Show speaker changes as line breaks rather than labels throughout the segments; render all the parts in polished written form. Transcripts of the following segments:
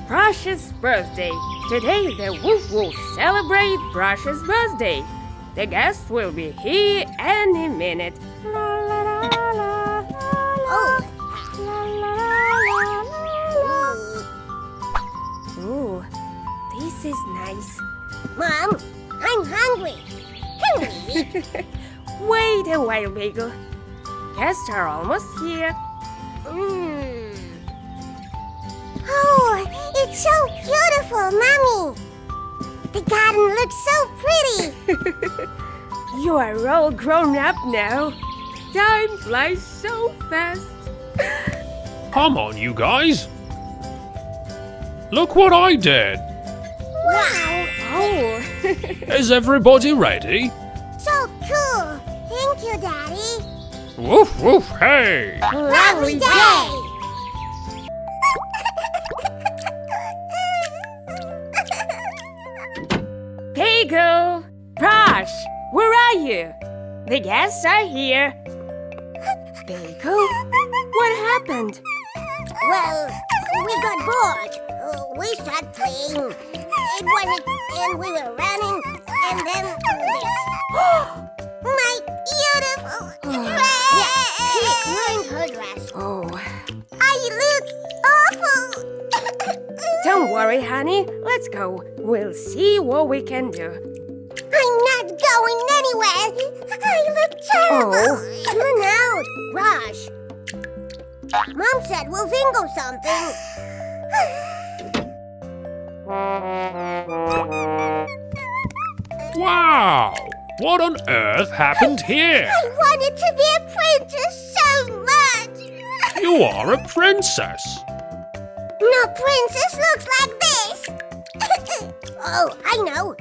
Brushe's birthday. Today the Woof will celebrate Brushe's birthday. The guests will be here any minute. La, la, la, la, la,
Oh.
la, la, la, la. Ooh, this is nice.
Mom, I'm hungry. Can we eat?
Wait a while, Bagel. Guests are almost here.
Oh, it's so beautiful, Mommy. The garden looks so pretty.
You are all grown up now. Time flies so fast.
Come on, you guys. Look what I did.
Wow,
Oh,
Is everybody ready?
so cool. Thank you, Daddy.
Woof, woof, hey.
lovely day. Bagel, Brush, where are you? The guests are here. Bagel, what happened?
Well, we got bored. We started playing. It wasn't, and we were running, and then this. My beautiful dress! Yeah, ruined her dress.
Oh,
I look awful.
don't worry, honey. Let's go. We'll see what we can do.
I'm not going anywhere. I look terrible. Come on out, Rush. Mom said we'll think of something.
Wow. What on earth happened here?
I wanted to be a princess so much.
You are a princess.
No princess looks like this. Oh, I know.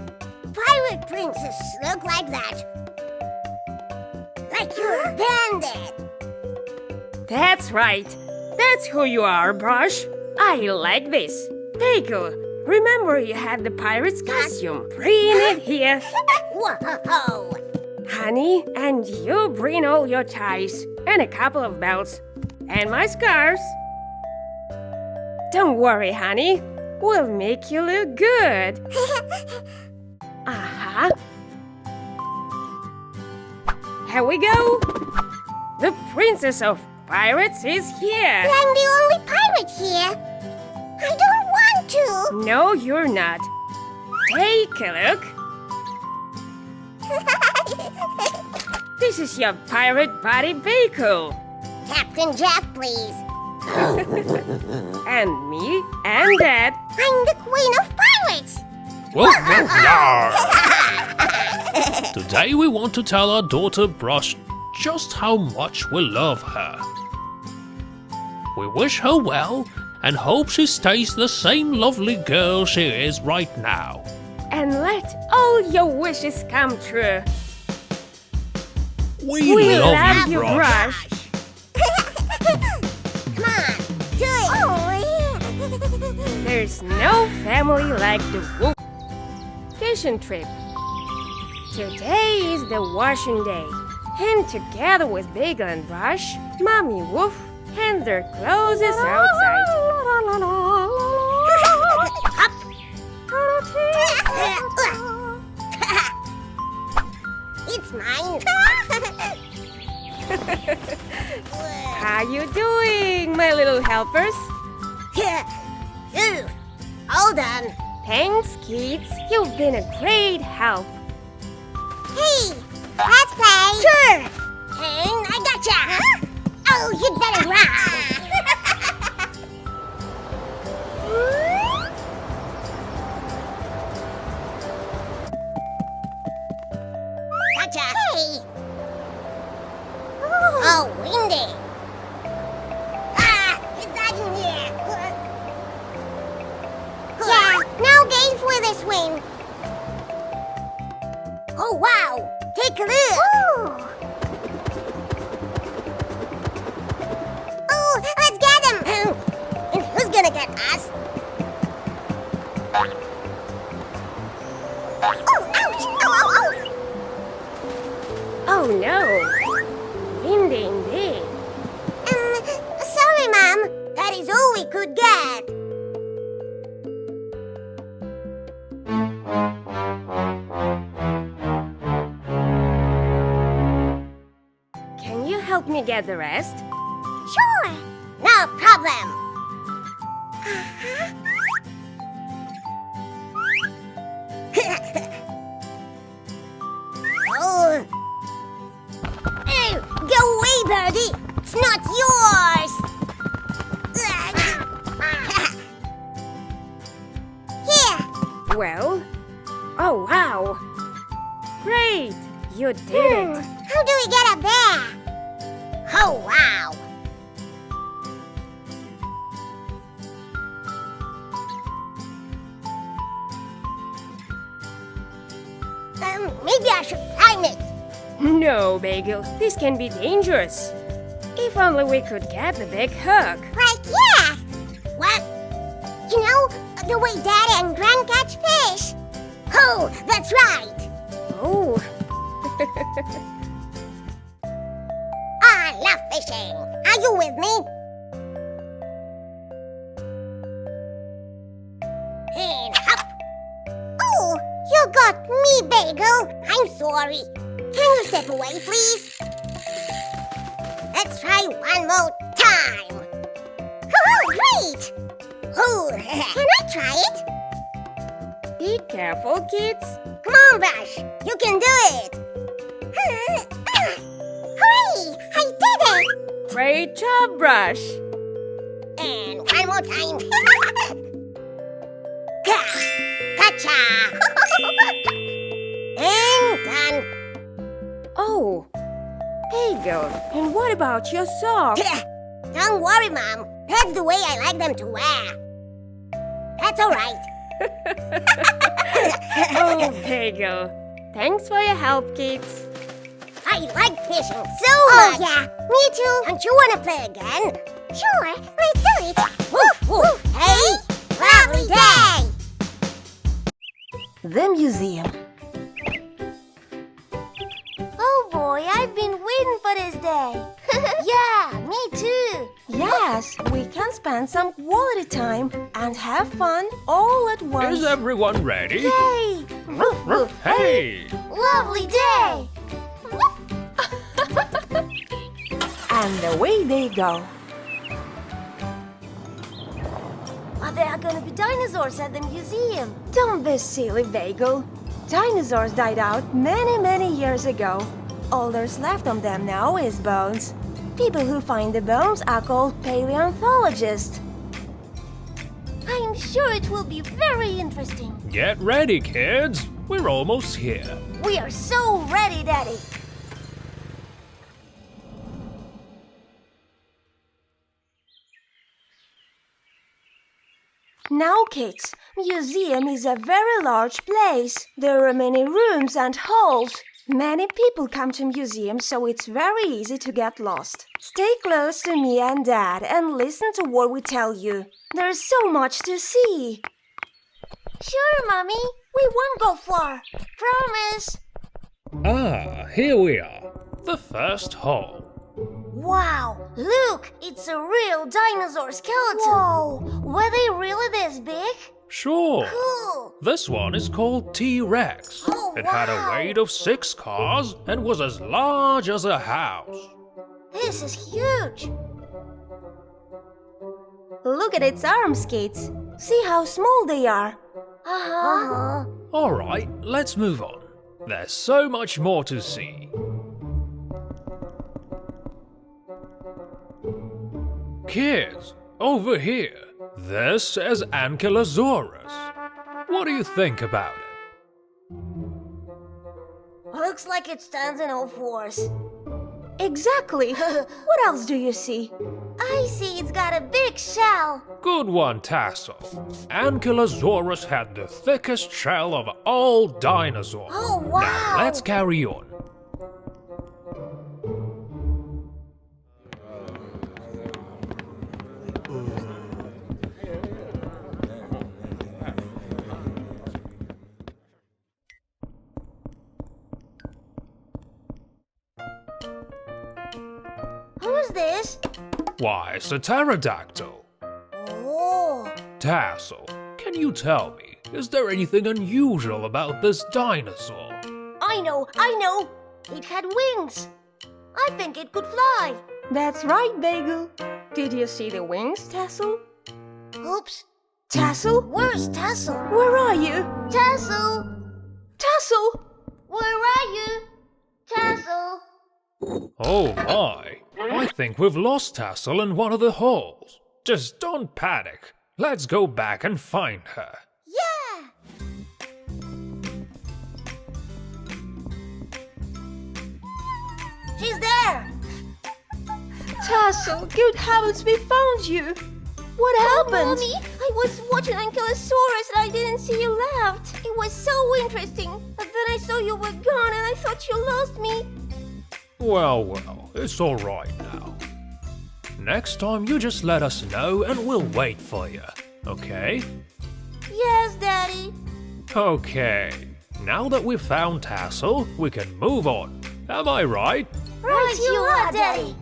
Pirate princesses look like that. Like you're a bandit.
That's right. That's who you are, Brush. I like this. Bagel, remember you had the pirate's costume. Bring it here.
Whoa.
Honey, and you bring all your ties and a couple of belts and my scarves. Don't worry, honey. We'll make you look good. Uh-huh. Here we go. The princess of pirates is here.
I'm the only pirate here. I don't want to.
No, you're not. Take a look. This is your pirate buddy, Bagel.
Captain Jack, please.
And me and Dad.
I'm the queen of pirates.
Woof, woof, yar. Today we want to tell our daughter Brush just how much we love her. We wish her well and hope she stays the same lovely girl she is right now.
And let all your wishes come true.
We
love you,
Brush.
Brush.
Come on, do it. Oh, yeah.
There's no family like the Wolf fishing trip. Today is the washing day. And together with Bagel and Brush, Mommy Wolf hands their clothes outside.
Up. It's mine.
How you doing, my little helpers?
Phew. All done.
Thanks, kids. You've been a great help.
Hey, let's play. Sure. Hang, I gotcha. Oh, you'd better run. Gotcha. Hey. Oh, windy. It's not in here. Yeah, no games with this wind. Oh, wow. Take a look. Oh, let's get him. And who's gonna get us? Oh, ouch. Oh.
Oh no! Windy indeed.
Sorry, Mom. That is all we could get.
help me get the rest?
Sure, no problem. Oh. Hey, go away, Birdie. It's not yours. Here.
Well, oh wow! Great! You did it!
How do we get up there? Oh, wow. Maybe I should climb it.
No, Bagel, this can be dangerous. If only we could get the big hook.
Like, yeah. What? You know, the way Dad and Gran catch fish. Oh, that's right.
Oh,
I love fishing. Are you with me? And hop. Oh, you got me, Bagel. I'm sorry. Can you step away, please? Let's try one more time. Oh, great. Oh, can I try it?
be careful, kids.
Come on, Brush. You can do it. Hooray! I did it!
Great job, Brush.
And one more time. Gotcha! And done.
Oh, Bagel, and what about your socks?
Don't worry, Mom. That's the way I like them to wear. That's all right.
Oh, Bagel. Thanks for your help, kids.
I like fishing so much. Oh, yeah. Me too. Don't you want to play again? Sure. Let's do it. Woof, woof. Hey, lovely day.
The museum.
Oh, boy. I've been waiting for this day. Yeah, me too.
Yes, we can spend some quality time and have fun all at once.
Is everyone ready?
Yay.
Ruff, ruff, hey!
Lovely day.
And away they go.
Are there going to be dinosaurs at the museum?
Don't be silly, Bagel. Dinosaurs died out many years ago. All there's left of them now is bones. People who find the bones are called paleontologists.
I'm sure it will be very interesting.
Get ready, kids. We're almost here.
We are so ready, Daddy.
Now, kids, museum is a very large place. There are many rooms and halls. Many people come to museums, so it's very easy to get lost. Stay close to me and Dad and listen to what we tell you. There's so much to see.
Sure, Mommy. We won't go far. Promise.
Ah, here we are. The first hall.
Wow, look, it's a real dinosaur skeleton. Whoa, were they really this big?
Sure.
Cool.
This one is called T-Rex.
Oh,
It had a
wow.
weight of 6 cars and was as large as a house.
This is huge.
Look at its arms, kids. See how small they are.
Uh-huh.
All right, let's move on. There's so much more to see. Kids, over here. This is Ankylosaurus. What do you think about it?
Looks like it stands in all fours.
Exactly. What else do you see?
I see it's got a big shell.
Good one, Tassel. Ankylosaurus had the thickest shell of all dinosaurs.
Oh, wow.
Now let's carry on.
Who's this?
Why, it's a pterodactyl.
Oh,
Tassel, can you tell me, is there anything unusual about this dinosaur?
I know. It had wings. I think it could fly.
That's right, Bagel. Did you see the wings, Tassel?
Oops.
Tassel?
Where's Tassel?
Where are you?
Tassel!
Tassel!
Where are you? Tassel!
Oh my! I think we've lost Tassel in one of the holes. Just don't panic. Let's go back and find her.
Yeah! She's there!
Tassel, good heavens, we found you! What happened?
Mommy, I was watching Ankylosaurus and I didn't see you left. It was so interesting. But then I saw you were gone and I thought you lost me.
Well, it's all right now. Next time you just let us know and we'll wait for you, okay?
Yes, Daddy.
Okay. Now that we've found Tassel, we can move on. Am I right?
Right you are, Daddy.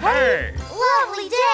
Hey!
Lovely day.